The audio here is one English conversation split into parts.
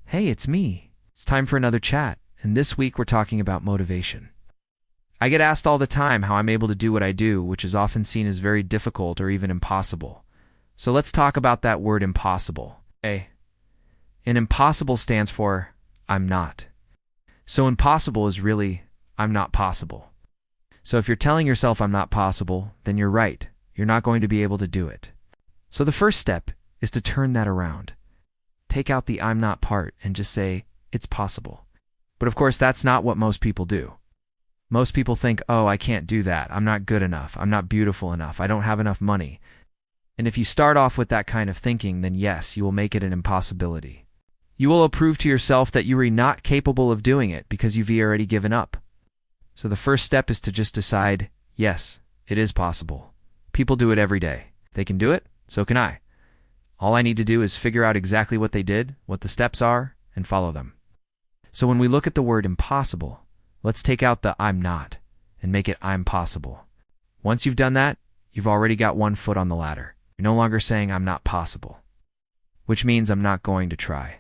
Hey, it's me. It's time for another chat, and this week we're talking about motivation. I get asked all the time how I'm able to do what I do, which is often seen as very difficult or even impossible. So let's talk about that word impossible. And impossible stands for I'm not. So impossible is really I'm not possible. So if you're telling yourself I'm not possible, then you're right. You're not going to be able to do it. So the first step is to turn that around. Take out the I'm not part and just say, it's possible. But of course, that's not what most people do. Most people think, oh, I can't do that. I'm not good enough. I'm not beautiful enough. I don't have enough money. And if you start off with that kind of thinking, then yes, you will make it an impossibility. You will prove to yourself that you are not capable of doing it because you've already given up. So the first step is to just decide, yes, it is possible. People do it every day. They can do it, so can I. All I need to do is figure out exactly what they did, what the steps are, and follow them. So when we look at the word impossible, let's take out the I'm not and make it I'm possible. Once you've done that, you've already got one foot on the ladder. You're no longer saying I'm not possible, which means I'm not going to try,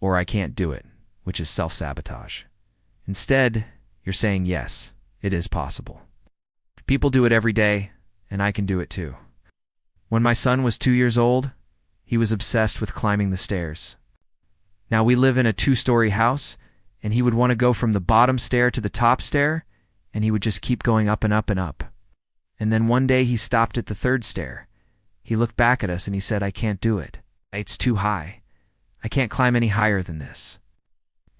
or I can't do it, which is self-sabotage. Instead, you're saying yes, it is possible. People do it every day, and I can do it too. When my son was 2 years old, he was obsessed with climbing the stairs. Now we live in a 2-story house, and he would want to go from the bottom stair to the top stair, and he would just keep going up and up and up. And then one day he stopped at the 3rd stair. He looked back at us and he said, I can't do it. It's too high. I can't climb any higher than this.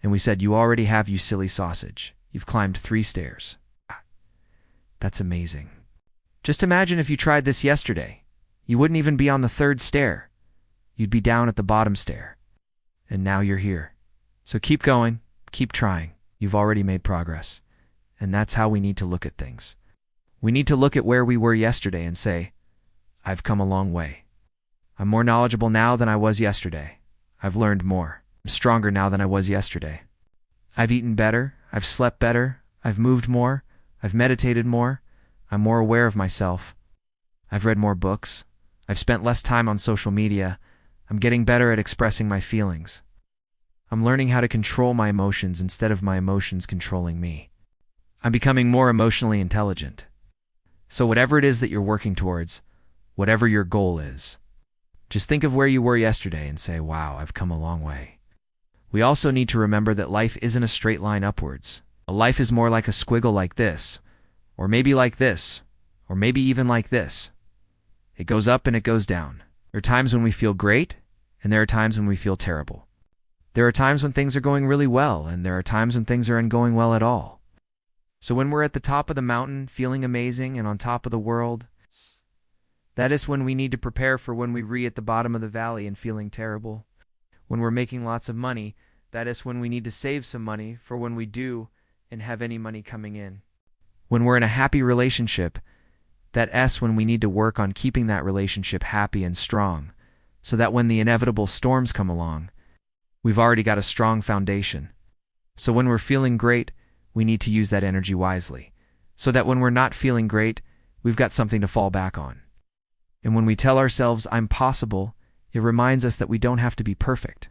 And we said, you already have, you silly sausage. You've climbed 3 stairs. That's amazing. Just imagine if you tried this yesterday. You wouldn't even be on the 3rd stair. You'd be down at the bottom stair. And now you're here. So keep going, keep trying. You've already made progress. And that's how we need to look at things. We need to look at where we were yesterday and say, I've come a long way. I'm more knowledgeable now than I was yesterday. I've learned more. I'm stronger now than I was yesterday. I've eaten better. I've slept better. I've moved more. I've meditated more. I'm more aware of myself. I've read more books. I've spent less time on social media. I'm getting better at expressing my feelings. I'm learning how to control my emotions instead of my emotions controlling me. I'm becoming more emotionally intelligent. So whatever it is that you're working towards, whatever your goal is, just think of where you were yesterday and say, wow, I've come a long way. We also need to remember that life isn't a straight line upwards. A life is more like a squiggle like this, or maybe like this, or maybe even like this. It goes up and it goes down. There are times when we feel great, and there are times when we feel terrible. There are times when things are going really well, and there are times when things aren't going well at all. So when we're at the top of the mountain, feeling amazing and on top of the world, that is when we need to prepare for when we're at the bottom of the valley and feeling terrible. When we're making lots of money, that is when we need to save some money for when we do and have any money coming in. When we're in a happy relationship, that's when we need to work on keeping that relationship happy and strong, so that when the inevitable storms come along, we've already got a strong foundation. So when we're feeling great, we need to use that energy wisely, so that when we're not feeling great, we've got something to fall back on. And when we tell ourselves, I'm possible, it reminds us that we don't have to be perfect.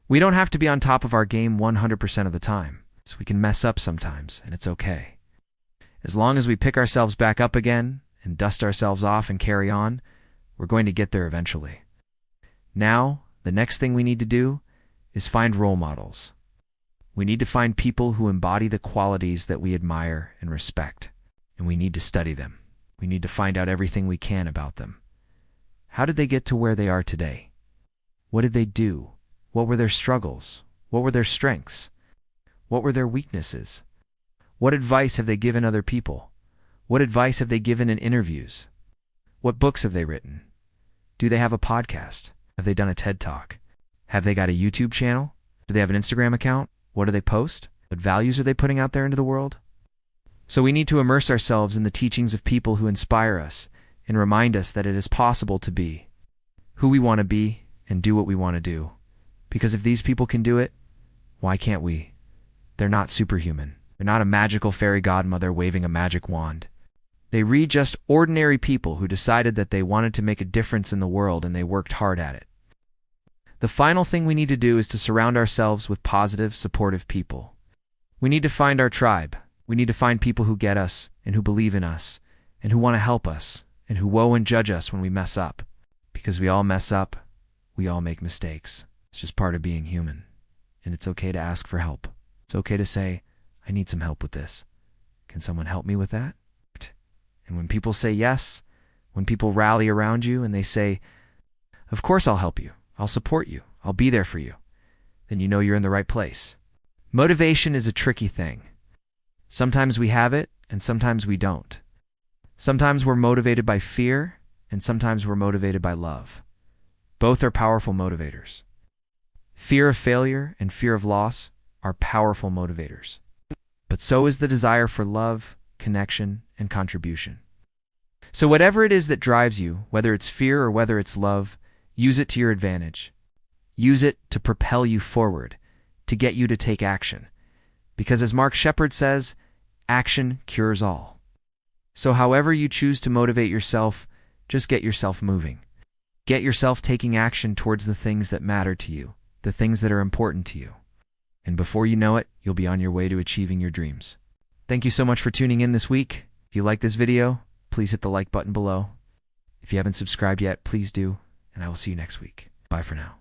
We don't have to be on top of our game 100% of the time, so we can mess up sometimes, and it's okay. As long as we pick ourselves back up again, and dust ourselves off and carry on, we're going to get there eventually. Now, the next thing we need to do is find role models. We need to find people who embody the qualities that we admire and respect, and we need to study them. We need to find out everything we can about them. How did they get to where they are today? What did they do? What were their struggles? What were their strengths? What were their weaknesses? What advice have they given other people? What advice have they given in interviews? What books have they written? Do they have a podcast? Have they done a TED Talk? Have they got a YouTube channel? Do they have an Instagram account? What do they post? What values are they putting out there into the world? So we need to immerse ourselves in the teachings of people who inspire us and remind us that it is possible to be who we want to be and do what we want to do. Because if these people can do it, why can't we? They're not superhuman. They're not a magical fairy godmother waving a magic wand. They read just ordinary people who decided that they wanted to make a difference in the world and they worked hard at it. The final thing we need to do is to surround ourselves with positive, supportive people. We need to find our tribe. We need to find people who get us and who believe in us and who want to help us and who won't judge us when we mess up. Because we all mess up, we all make mistakes. It's just part of being human. And it's okay to ask for help. It's okay to say, I need some help with this. Can someone help me with that? And when people say yes, when people rally around you and they say, of course I'll help you, I'll support you, I'll be there for you, then you know you're in the right place. Motivation is a tricky thing. Sometimes we have it and sometimes we don't. Sometimes we're motivated by fear and sometimes we're motivated by love. Both are powerful motivators. Fear of failure and fear of loss are powerful motivators. But so is the desire for love, connection, and contribution. So whatever it is that drives you, whether it's fear or whether it's love, use it to your advantage. Use it to propel you forward, to get you to take action. Because as Mark Shepard says, action cures all. So however you choose to motivate yourself, just get yourself moving. Get yourself taking action towards the things that matter to you, the things that are important to you. And before you know it, you'll be on your way to achieving your dreams. Thank you so much for tuning in this week. If you like this video, please hit the like button below. If you haven't subscribed yet, please do, and I will see you next week. Bye for now.